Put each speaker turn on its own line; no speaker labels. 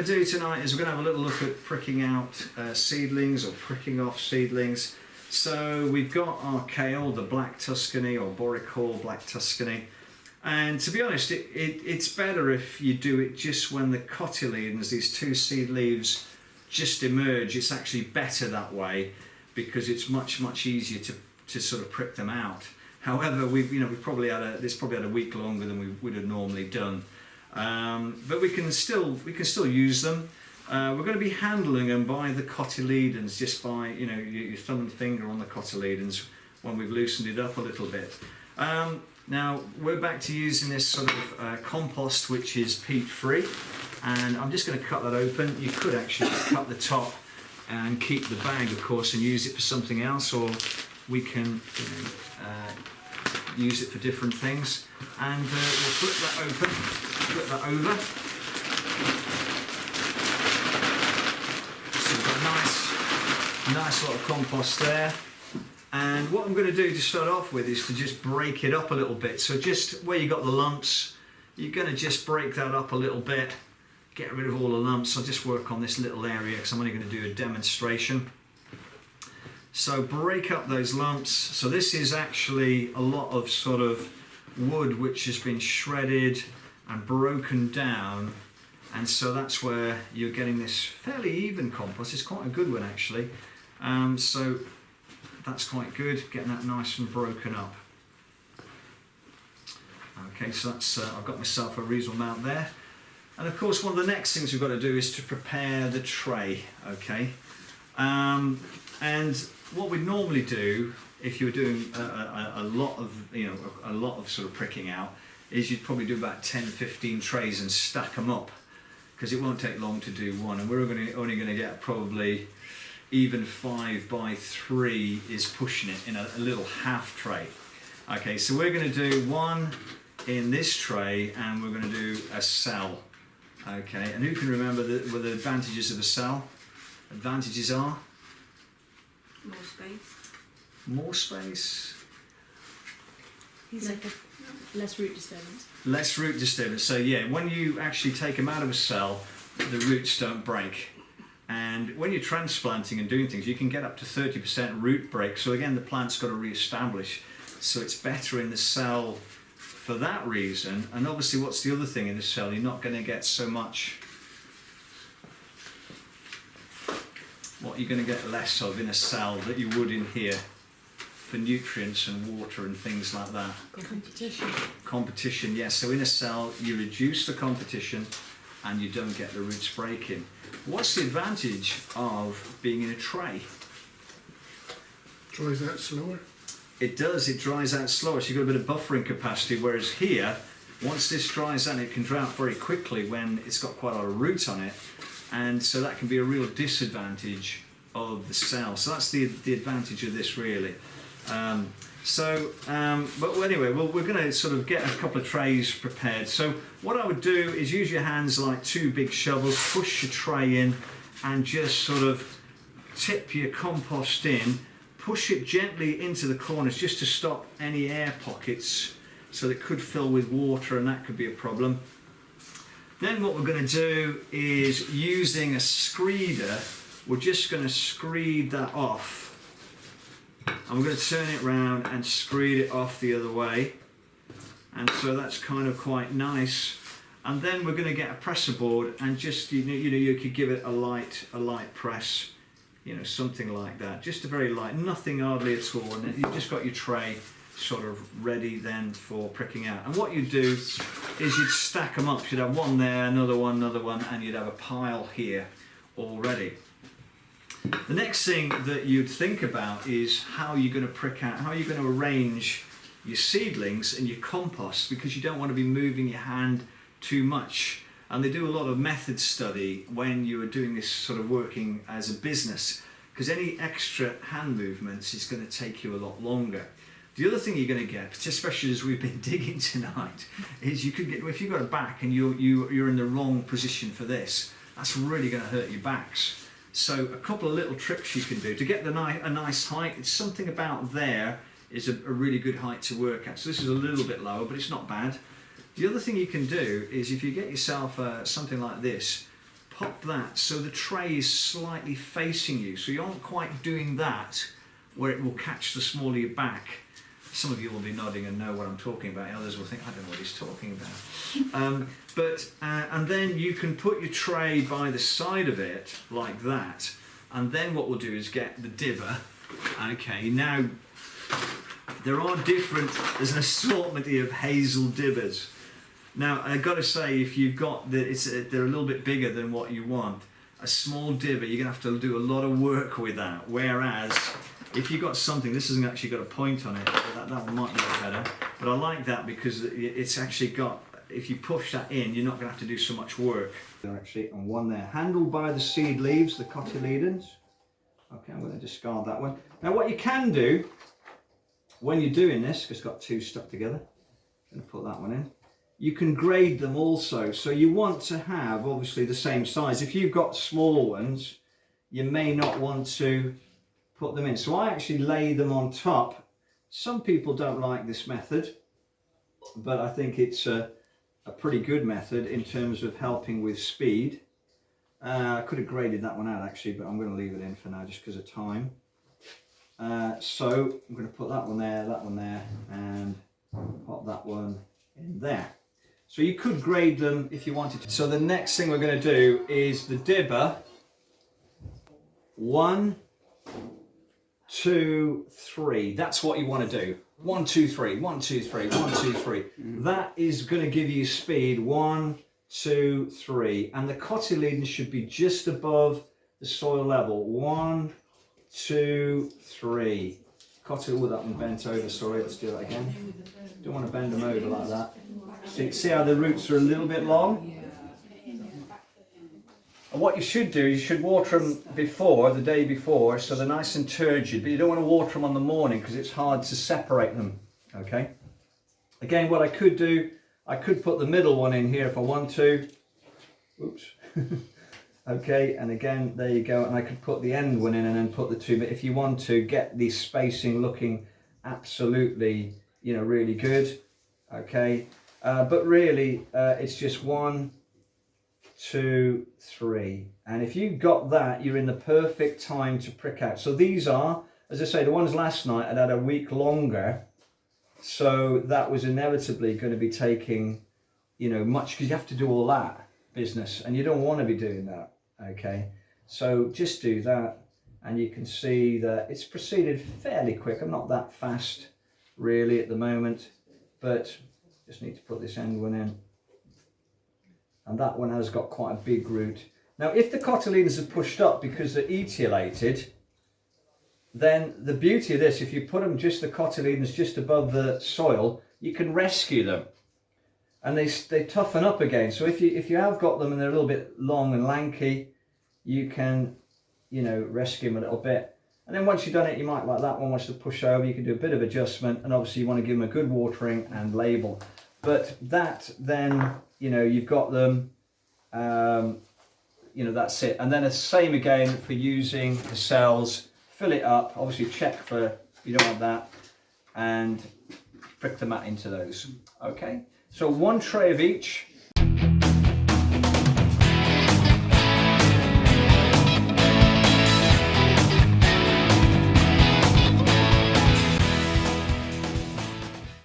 to do tonight is we're going to have a little look at pricking out seedlings or pricking off seedlings. So we've got our kale, the black Tuscany or Boreal black Tuscany, and to be honest it's better if you do it just when the cotyledons, these two seed leaves, just emerge. It's actually better that way because it's much easier to sort of prick them out. However, we've probably had a week longer than we would have normally done. But we can still use them. We're going to be handling them by the cotyledons, just by your thumb and finger on the cotyledons when we've loosened it up a little bit. Now we're back to using this sort of compost which is peat free, and I'm just going to cut that open. You could actually cut the top and keep the bag, of course, and use it for something else, or we can use it for different things. And we'll flip that open, flip that over. So we've got a nice lot of compost there. And what I'm going to do to start off with is to just break it up a little bit. So just where you got the lumps, you're going to just break that up a little bit, get rid of all the lumps. I'll just work on this little area because I'm only going to do a demonstration. So break up those lumps. So this is actually a lot of sort of wood which has been shredded and broken down, and so that's where you're getting this fairly even compost. It's quite a good one actually. So that's quite good, getting that nice and broken up. Okay, so that's I've got myself a reasonable amount there. And of course one of the next things we've got to do is to prepare the tray. Okay, and what we'd normally do if you were doing a lot of sort of pricking out is you'd probably do about 10-15 trays and stack them up, because it won't take long to do one, and we're only going to get probably even 5 by 3 is pushing it in a little half tray. Okay, so we're going to do one in this tray and we're going to do a cell. Okay, and who can remember what the advantages of a cell? Advantages are?
More space.
More space.
He's like less root disturbance.
Less root disturbance. So yeah, when you actually take them out of a cell, the roots don't break. And when you're transplanting and doing things, you can get up to 30% root break. So again, the plant's got to re-establish. So it's better in the cell for that reason. And obviously, what's the other thing in the cell? You're not going to get so much. What you're going to get less of in a cell that you would in here for nutrients and water and things like that.
Competition.
Competition, yes. So in a cell, you reduce the competition and you don't get the roots breaking. What's the advantage of being in a tray?
Dries out slower.
It does, it dries out slower, so you've got a bit of buffering capacity, whereas here, once this dries out, it can dry out very quickly when it's got quite a lot of roots on it, and so that can be a real disadvantage of the cell. So that's the advantage of this really. But anyway, we're going to sort of get a couple of trays prepared. So what I would do is use your hands like 2 big shovels, push your tray in and just sort of tip your compost in, push it gently into the corners just to stop any air pockets, so it could fill with water and that could be a problem. Then what we're going to do is, using a screeder, we're just going to screed that off. And we're going to turn it round and screed it off the other way, and so that's kind of quite nice. And then we're going to get a presser board and just you could give it a light press, something like that, just a very light, nothing hardly at all, and you've just got your tray sort of ready then for pricking out. And what you do is you'd stack them up. You'd have one there, another one, and you'd have a pile here already. The next thing that you'd think about is how you're going to prick out, how you're going to arrange your seedlings and your compost, because you don't want to be moving your hand too much. And they do a lot of method study when you are doing this sort of working as a business, because any extra hand movements is going to take you a lot longer. The other thing you're going to get, especially as we've been digging tonight, is you could get, if you've got a back and you're in the wrong position for this, that's really going to hurt your backs. So a couple of little tricks you can do to get a nice height. It's something about there is a really good height to work at. So this is a little bit lower, but it's not bad. The other thing you can do is, if you get yourself something like this, pop that so the tray is slightly facing you. So you aren't quite doing that where it will catch the small of your back. Some of you will be nodding and know what I'm talking about. Others will think, I don't know what he's talking about. And then you can put your tray by the side of it like that. And then what we'll do is get the dibber. Okay, now there's an assortment of hazel dibbers. Now I've got to say, if you've got they're a little bit bigger than what you want. A small dibber, you're gonna have to do a lot of work with that. Whereas if you've got something, this hasn't actually got a point on it. That one might be better, but I like that because it's actually got. If you push that in, you're not gonna have to do so much work. They're actually on one there, handled by the seed leaves, the cotyledons. Okay, I'm going to discard that one. Now what you can do when you're doing this, because it's got two stuck together, I'm going to put that one in. You can grade them also. So you want to have obviously the same size. If you've got small ones, you may not want to put them in. So I actually lay them on top. Some people don't like this method, but I think it's a pretty good method in terms of helping with speed. I could have graded that one out actually, but I'm going to leave it in for now just because of time. So I'm going to put that one there, and pop that one in there. So you could grade them if you wanted to. So the next thing we're going to do is the dibber. 1, 2, 3. That's what you want to do. 1, 2, 3. 1, 2, 3. 1, 2, 3. That is going to give you speed. 1, 2, 3. And the cotyledons should be just above the soil level. 1, 2, 3. Oh, that one bent over. Sorry, let's do that again. Don't want to bend them over like that. See how the roots are a little bit long? And what you should do, you should water them the day before, so they're nice and turgid, but you don't want to water them on the morning because it's hard to separate them, okay? Again, what I could do, I could put the middle one in here if I want to. Oops. Okay, and again, there you go, and I could put the end one in and then put the two, but if you want to get the spacing looking absolutely, really good, okay? But really, it's just 1, 2, 3, and if you got that, you're in the perfect time to prick out. So these are, as I say, the ones last night had a week longer, so that was inevitably going to be taking, much, because you have to do all that business, and you don't want to be doing that. Okay, so just do that, and you can see that it's proceeded fairly quick. I'm not that fast really at the moment, but just need to put this end one in. And that one has got quite a big root. Now, if the cotyledons are pushed up because they're etiolated, then the beauty of this, if you put them the cotyledons just above the soil, you can rescue them. And they toughen up again. So if you have got them and they're a little bit long and lanky, you can, rescue them a little bit. And then once you've done it, you might, like that one wants to push over, you can do a bit of adjustment, and obviously you want to give them a good watering and label. But that then, you've got them, that's it. And then the same again for using the cells, fill it up, obviously check for, you don't want that, and prick the mat into those, okay? So 1 tray of each,